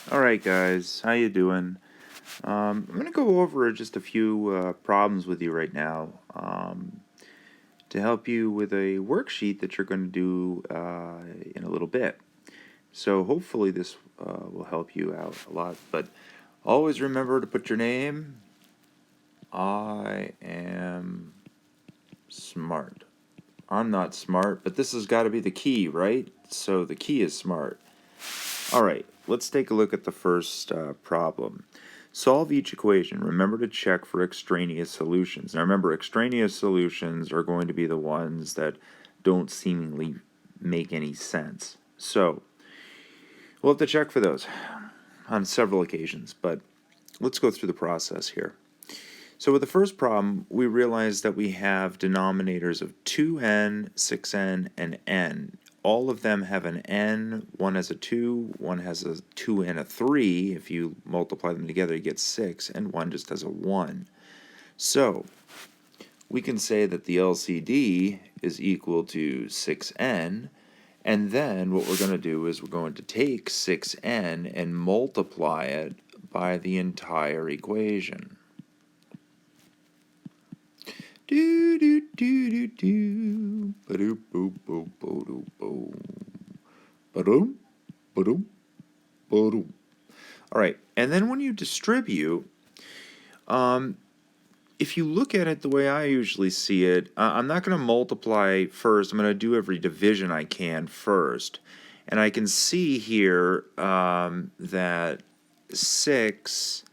Alright guys, how you doing? I'm going to go over just a few problems with you right now to help you with a worksheet that you're going to do in a little bit. So hopefully this will help you out a lot, but always remember to put your name. I am smart. I'm not smart, but this has got to be the key, right? So the key is smart. Alright, let's take a look at the first problem. Solve each equation. Remember to check for extraneous solutions. Now remember, extraneous solutions are going to be the ones that don't seemingly make any sense. So, we'll have to check for those on several occasions, but let's go through the process here. So with the first problem, we realize that we have denominators of 2n, 6n, and n. All of them have an n, one has a 2, one has a 2 and a 3. If you multiply them together, you get 6, and one just has a 1. So we can say that the LCD is equal to 6n, and then what we're going to do is we're going to take 6n and multiply it by the entire equation. Do do do do do. Ba-doom, boom, boom, boom, boom. Ba-doom, ba-doom, ba-doom. All right, and then when you distribute, if you look at it the way I usually see it, I'm not going to multiply first. I'm going to do every division I can first. And I can see here that 6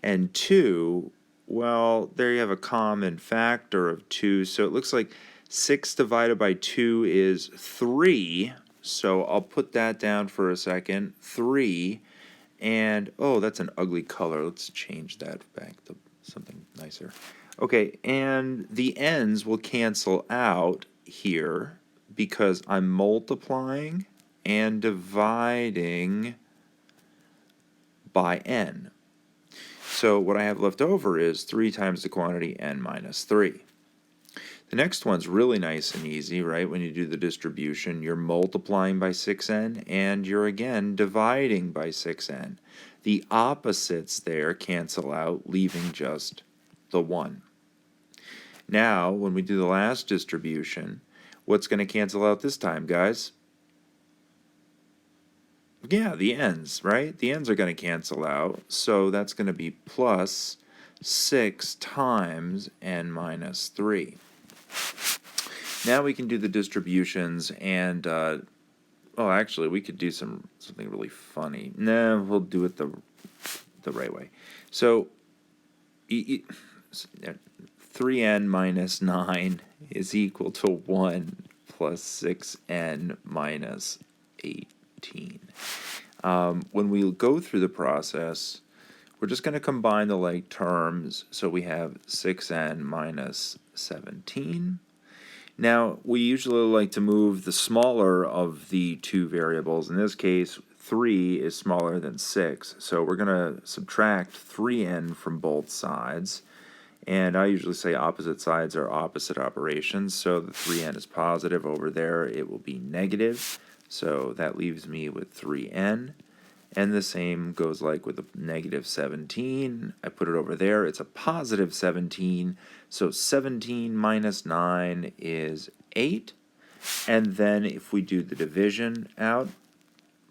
and 2, well, there you have a common factor of 2. So it looks like 6 divided by 2 is 3. So I'll put that down for a second. 3. And, oh, that's an ugly color. Let's change that back to something nicer. Okay, and the ends will cancel out here because I'm multiplying and dividing by n. So what I have left over is 3 times the quantity n minus 3. The next one's really nice and easy, right? When you do the distribution, you're multiplying by 6n, and you're again dividing by 6n. The opposites there cancel out, leaving just the 1. Now, when we do the last distribution, what's going to cancel out this time, guys? Yeah, the ends, right? The ends are going to cancel out, so that's going to be plus 6 times n minus 3. Now we can do the distributions, and, oh, actually, we could do something really funny. No, we'll do it the right way. So, 3n minus 9 is equal to 1 plus 6n minus 18. When we go through the process, we're just going to combine the like terms, so we have 6n minus 17. Now, we usually like to move the smaller of the two variables. In this case, 3 is smaller than 6, so we're going to subtract 3n from both sides. And I usually say opposite sides are opposite operations, so the 3n is positive. Over there, it will be negative, so that leaves me with 3n. And the same goes like with the negative 17. I put it over there. It's a positive 17. So 17 minus 9 is 8. And then if we do the division out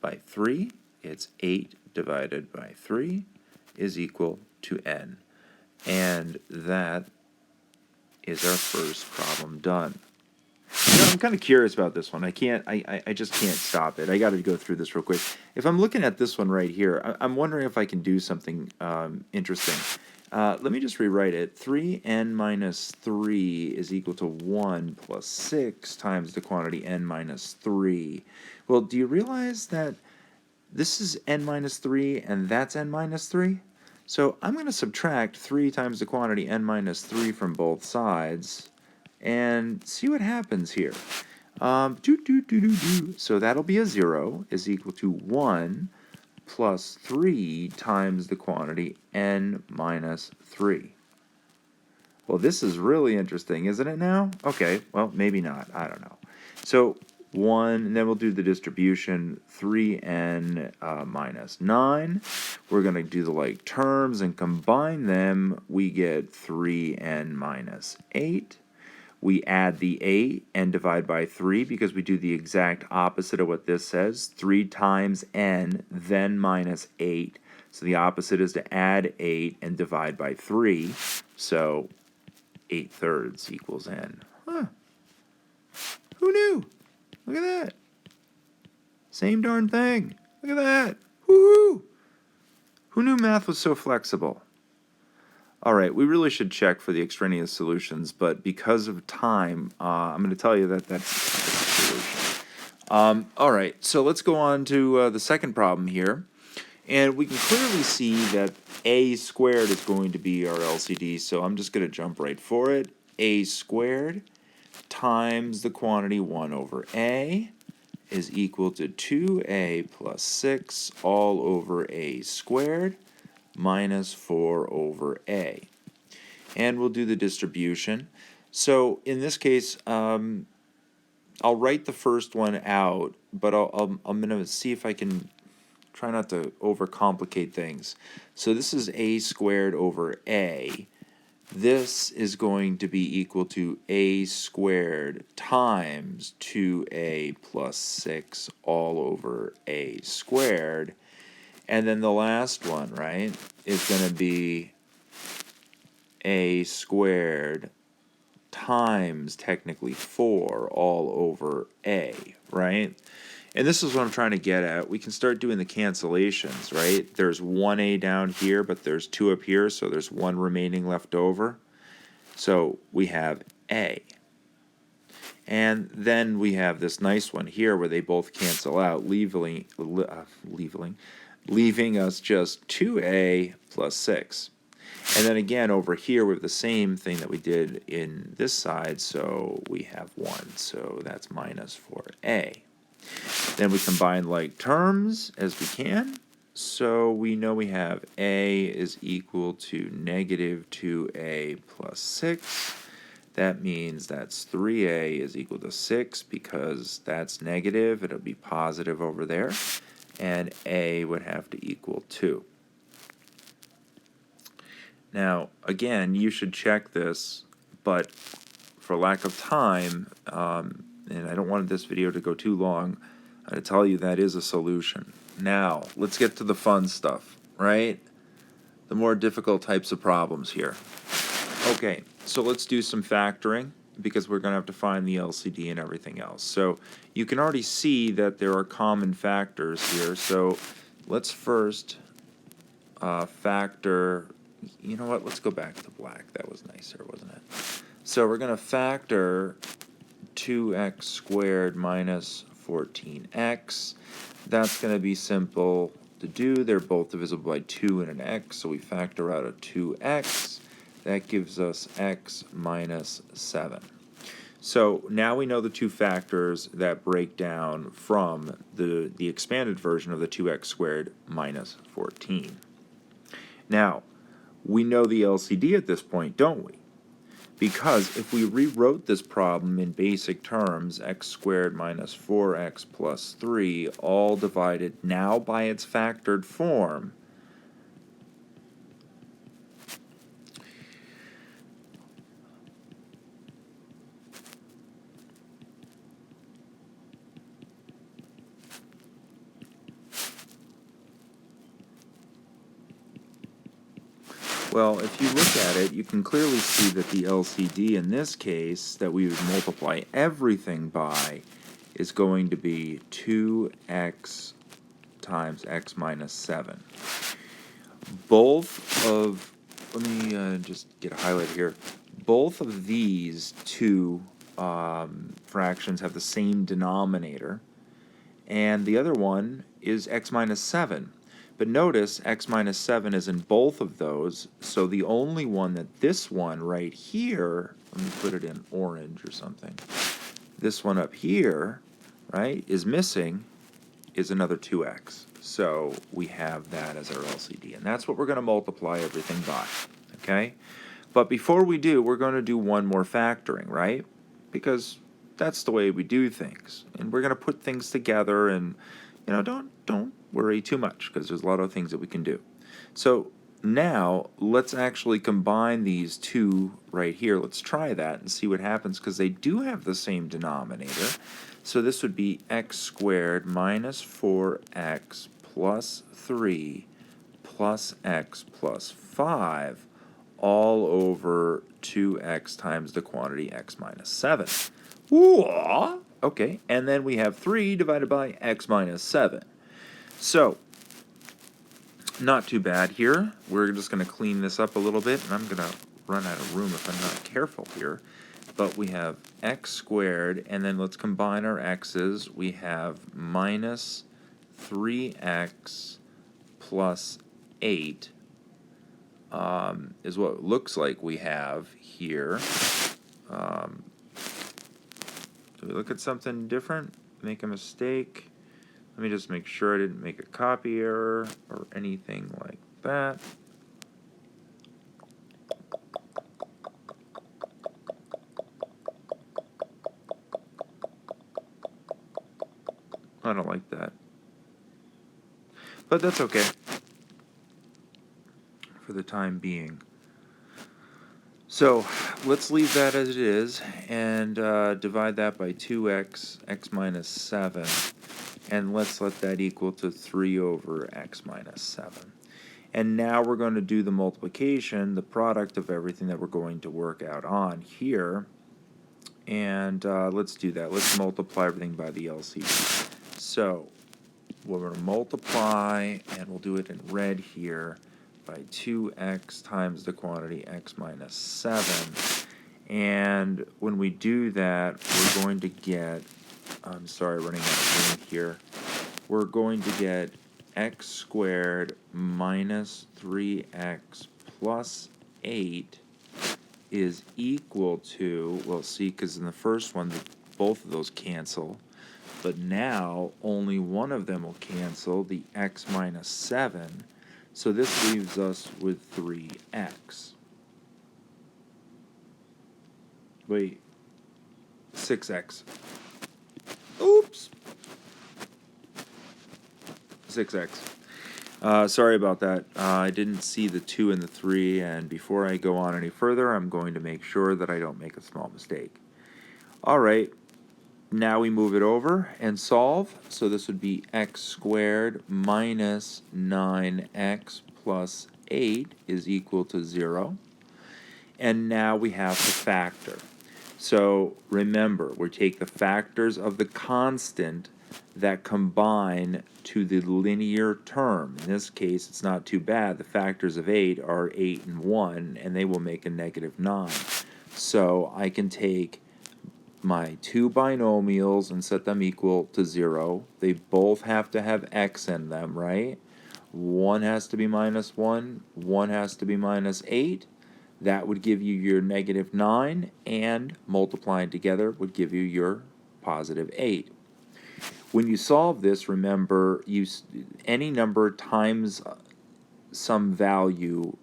by 3, it's 8 divided by 3 is equal to n. And that is our first problem done. You know, I'm kind of curious about this one. I just can't stop it. I got to go through this real quick. If I'm looking at this one right here, I'm wondering if I can do something interesting. Let me just rewrite it. 3n minus 3 is equal to 1 plus 6 times the quantity n minus 3. Well, do you realize that this is n minus 3 and that's n minus 3? So I'm going to subtract 3 times the quantity n minus 3 from both sides and see what happens here. So that'll be a 0 is equal to 1 plus 3 times the quantity n minus 3. Well, this is really interesting, isn't it now? Okay, well, maybe not. I don't know. So 1, and then we'll do the distribution, 3n minus 9. We're going to do the like terms and combine them. We get 3n minus 8. We add the 8 and divide by 3 because we do the exact opposite of what this says. 3 times n, then minus 8. So the opposite is to add 8 and divide by 3. So 8/3 equals n. Huh. Who knew? Look at that. Same darn thing. Look at that. Woohoo! Who knew math was so flexible? All right, we really should check for the extraneous solutions, but because of time, I'm going to tell you that that's the solution. All right, so let's go on to the second problem here. And we can clearly see that a squared is going to be our LCD, so I'm just going to jump right for it. A squared times the quantity 1 over a is equal to 2a plus 6 all over a squared minus 4 over a. And we'll do the distribution. So in this case, I'll write the first one out, but I'm going to see if I can try not to overcomplicate things. So this is a squared over a. This is going to be equal to a squared times 2a plus 6 all over a squared. And then the last one, right, is going to be a squared times technically 4 all over a, right? And this is what I'm trying to get at. We can start doing the cancellations, right? There's 1a down here, but there's 2 up here, so there's 1 remaining left over. So we have a. And then we have this nice one here where they both cancel out, leaving us just 2a plus 6. And then again over here we have the same thing that we did in this side, so we have 1, so that's minus 4a. Then we combine like terms as we can, so we know we have a is equal to negative 2a plus 6. That means that's 3a is equal to 6 because that's negative. It'll be positive over there. And a would have to equal 2. Now, again, you should check this, but for lack of time, and I don't want this video to go too long, I'm going to tell you that is a solution. Now, let's get to the fun stuff, right? The more difficult types of problems here. Okay, so let's do some factoring because we're going to have to find the LCD and everything else. So you can already see that there are common factors here. So let's first factor, you know what, let's go back to black. That was nicer, wasn't it? So we're going to factor 2x squared minus 14x. That's going to be simple to do. They're both divisible by 2 and an x, so we factor out a 2x. That gives us x minus 7. So now we know the two factors that break down from the expanded version of the 2x squared minus 14. Now, we know the LCD at this point, don't we? Because if we rewrote this problem in basic terms, x squared minus 4x plus 3, all divided now by its factored form, well, if you look at it, you can clearly see that the LCD in this case that we would multiply everything by is going to be 2x times x minus 7. Both of, let me just get a highlight here. Both of these two fractions have the same denominator, and the other one is x minus 7. But notice x minus 7 is in both of those, so the only one that this one right here, let me put it in orange or something, this one up here, right, is missing, is another 2x. So we have that as our LCD, and that's what we're going to multiply everything by, okay? But before we do, we're going to do one more factoring, right? Because that's the way we do things. And we're going to put things together, and don't worry too much, because there's a lot of things that we can do. So now let's actually combine these two right here. Let's try that and see what happens, because they do have the same denominator. So this would be x squared minus 4x plus 3 plus x plus 5 all over 2x times the quantity x minus 7. Ooh, okay, and then we have 3 divided by x minus 7. So, not too bad here. We're just going to clean this up a little bit, and I'm going to run out of room if I'm not careful here. But we have x squared, and then let's combine our x's. We have minus 3x plus 8 is what it looks like we have here. Do we look at something different? Make a mistake? Let me just make sure I didn't make a copy error or anything like that. I don't like that. But that's okay for the time being. So let's leave that as it is and divide that by 2x, x minus 7. And let's let that equal to 3 over x minus 7. And now we're going to do the multiplication, the product of everything that we're going to work out on here. And let's do that. Let's multiply everything by the LCD. So we're going to multiply, and we'll do it in red here, by 2x times the quantity x minus 7. And when we do that, we're going to get, I'm sorry, running out of room here. We're going to get x squared minus 3x plus 8 is equal to, well, see, because in the first one, both of those cancel. But now, only one of them will cancel, the x minus 7. So this leaves us with 3x. Wait, 6x. Oops. 6x. Sorry about that. I didn't see the 2 and the 3, and before I go on any further, I'm going to make sure that I don't make a small mistake. All right. Now we move it over and solve. So this would be x squared minus 9x plus 8 is equal to 0. And now we have to factor. So remember, we take the factors of the constant that combine to the linear term. In this case, it's not too bad. The factors of 8 are 8 and 1, and they will make a negative 9. So I can take my two binomials and set them equal to 0. They both have to have x in them, right? One has to be minus 1, one has to be minus 8. That would give you your negative 9, and multiplying together would give you your positive 8. When you solve this, remember, any number times some value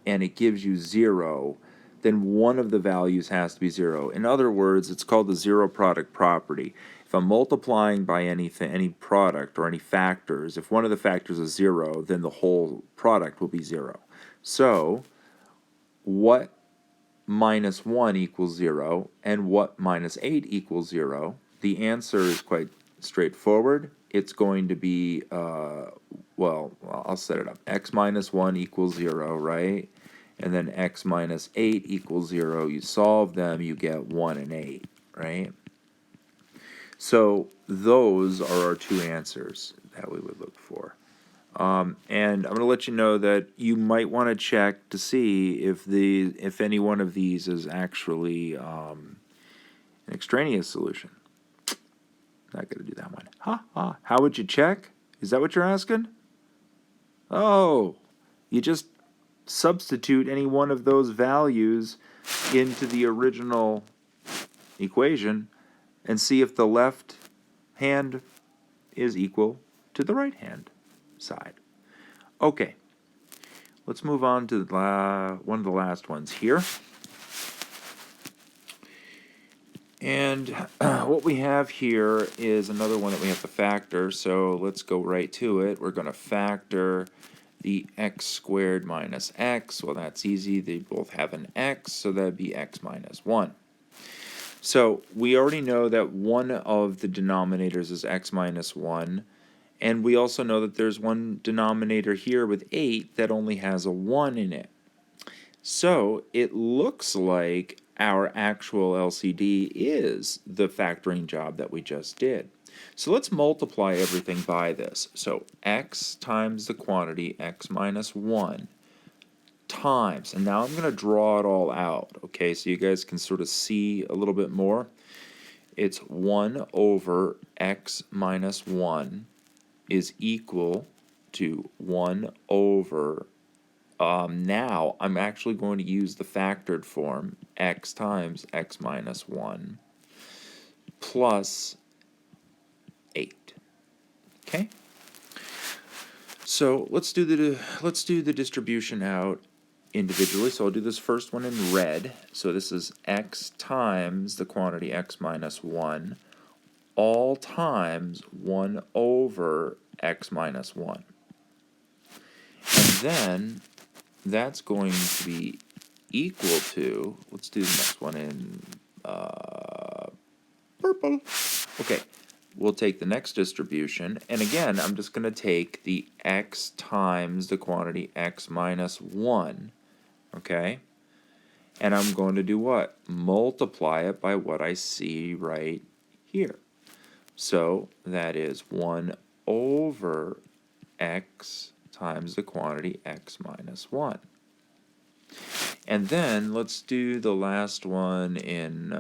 and it gives you 0, then one of the values has to be 0. In other words, it's called the zero product property. If I'm multiplying by anything, any product or any factors, if one of the factors is 0, then the whole product will be 0. So what minus 1 equals 0 and what minus 8 equals 0? The answer is quite straightforward. It's going to be, well, I'll set it up. X minus 1 equals 0, right? And then x minus 8 equals 0. You solve them, you get 1 and 8, right? So those are our two answers that we would look for. And I'm going to let you know that you might want to check to see if any one of these is actually an extraneous solution. Not going to do that one. How would you check? Is that what you're asking? Oh, you just substitute any one of those values into the original equation and see if the left hand is equal to the right hand side. Okay, let's move on to one of the last ones here. And what we have here is another one that we have to factor, so let's go right to it. We're going to factor the x squared minus x. Well, that's easy. They both have an x, so that'd be x minus 1. So we already know that one of the denominators is x minus 1, and we also know that there's one denominator here with 8 that only has a 1 in it. So it looks like our actual LCD is the factoring job that we just did. So let's multiply everything by this. So x times the quantity x minus 1 times, and now I'm going to draw it all out, okay, so you guys can sort of see a little bit more. It's 1 over x minus 1 is equal to 1 over now I'm actually going to use the factored form, x times x minus 1 plus 8. Okay? So let's do the distribution out individually. So I'll do this first one in red. So this is x times the quantity x minus 1 all times 1 over x minus 1. And then that's going to be equal to, let's do the next one in purple. Okay, we'll take the next distribution, and again, I'm just going to take the x times the quantity x minus 1, okay? And I'm going to do what? Multiply it by what I see right here. So that is 1 over x times the quantity x minus 1. And then let's do the last one in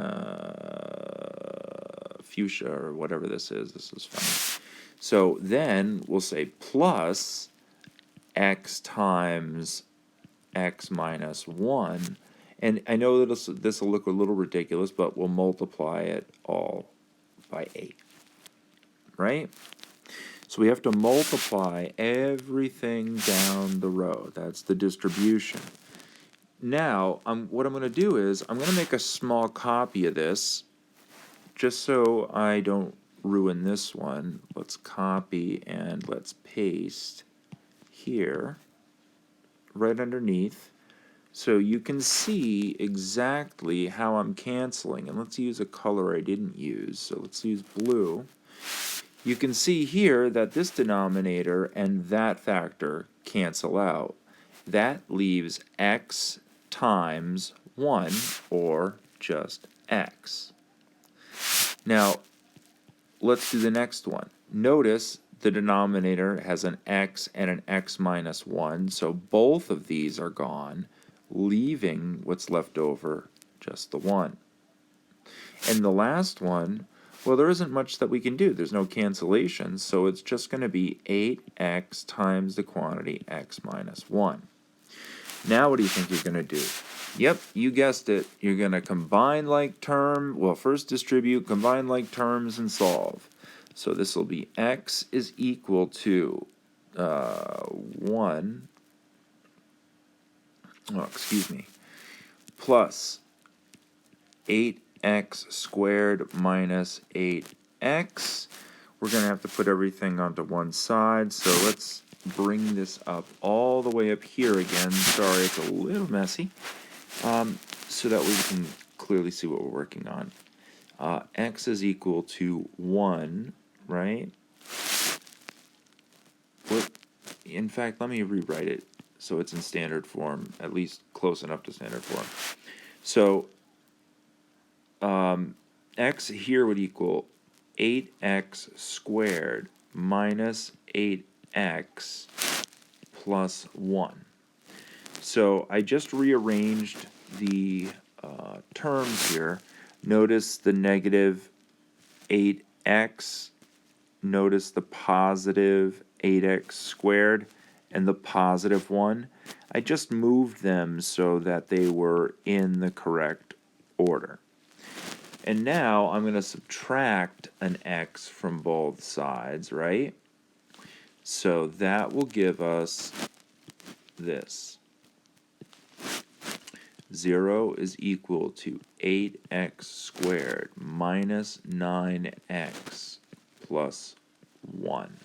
fuchsia or whatever this is. This is funny. So then we'll say plus x times x minus 1. And I know that this will look a little ridiculous, but we'll multiply it all by 8. Right? So we have to multiply everything down the row. That's the distribution. Now, what I'm going to do is I'm going to make a small copy of this just so I don't ruin this one. Let's copy and let's paste here right underneath so you can see exactly how I'm canceling. And let's use a color I didn't use. So let's use blue. You can see here that this denominator and that factor cancel out. That leaves x times 1, or just x. Now, let's do the next one. Notice the denominator has an x and an x minus 1, so both of these are gone, leaving what's left over, just the 1. And the last one, well, there isn't much that we can do. There's no cancellations, so it's just going to be 8x times the quantity x minus 1. Now what do you think you're going to do? Yep, you guessed it. You're going to combine like term. Well, first distribute, combine like terms, and solve. So this will be x is equal to 1, plus 8x squared minus 8x. We're going to have to put everything onto one side, so let's bring this up all the way up here again. Sorry, it's a little messy, so that we can clearly see what we're working on. X is equal to 1, right? In fact, let me rewrite it so it's in standard form, at least close enough to standard form. So x here would equal 8x squared minus 8x plus 1. So I just rearranged the terms here. Notice the negative 8x. Notice the positive 8x squared and the positive 1. I just moved them so that they were in the correct order. And now I'm going to subtract an x from both sides, right? So that will give us this. 0 is equal to 8x squared minus 9x plus 1.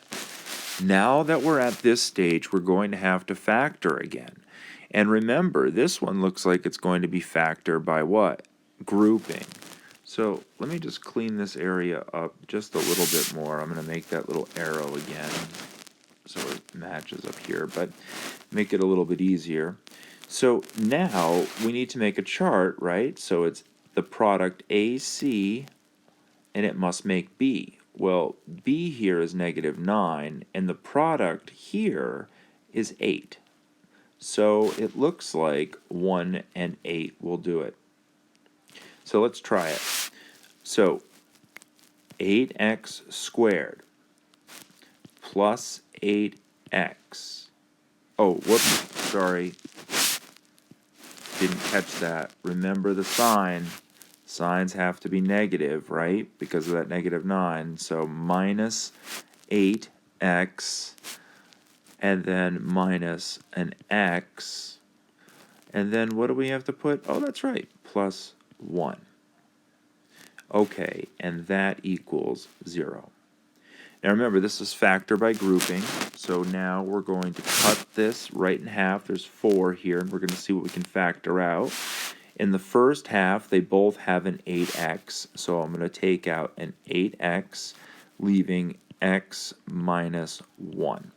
Now that we're at this stage, we're going to have to factor again. And remember, this one looks like it's going to be factor by what? Grouping. So let me just clean this area up just a little bit more. I'm going to make that little arrow again so it matches up here, but make it a little bit easier. So now we need to make a chart, right? So it's the product AC, and it must make B. Well, B here is -9, and the product here is 8. So it looks like 1 and 8 will do it. So let's try it. So 8x squared plus 8x. Oh, whoops, sorry. Didn't catch that. Remember the sign. Signs have to be negative, right? Because of that -9. So minus 8x, and then minus an x. And then what do we have to put? Oh, that's right, plus 1. Okay, and that equals 0. Now remember, this is factor by grouping, so now we're going to cut this right in half. There's 4 here, and we're going to see what we can factor out. In the first half, they both have an 8x, so I'm going to take out an 8x, leaving x minus 1.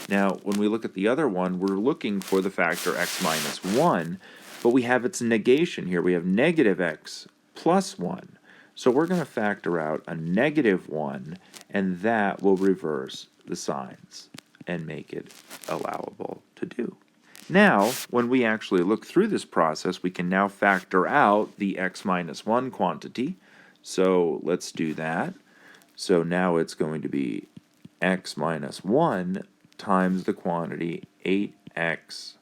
Now, when we look at the other one, we're looking for the factor x minus 1, but we have its negation here. We have negative x plus 1. So we're going to factor out a -1, and that will reverse the signs and make it allowable to do. Now, when we actually look through this process, we can now factor out the x minus 1 quantity. So let's do that. So now it's going to be x minus 1 times the quantity 8x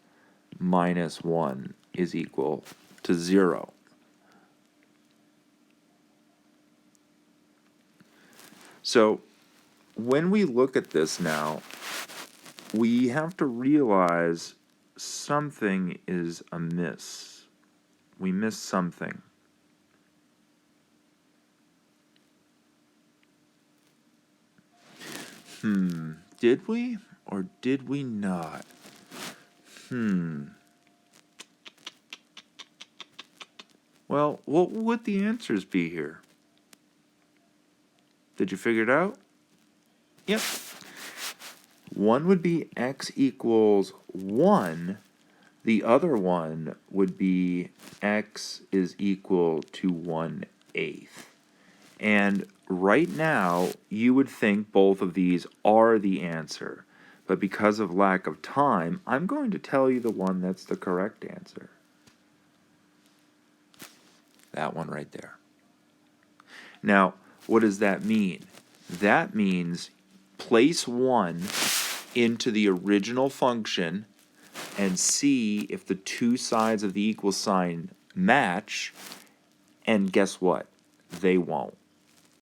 minus 1 is equal to 0. So when we look at this now, we have to realize something is amiss. We missed something. Did we or did we not? Well, what would the answers be here? Did you figure it out? Yep. One would be x equals 1. The other one would be x is equal to 1/8. And right now, you would think both of these are the answer. But because of lack of time, I'm going to tell you the one that's the correct answer. That one right there. Now, what does that mean? That means place 1 into the original function and see if the two sides of the equal sign match, and guess what? They won't.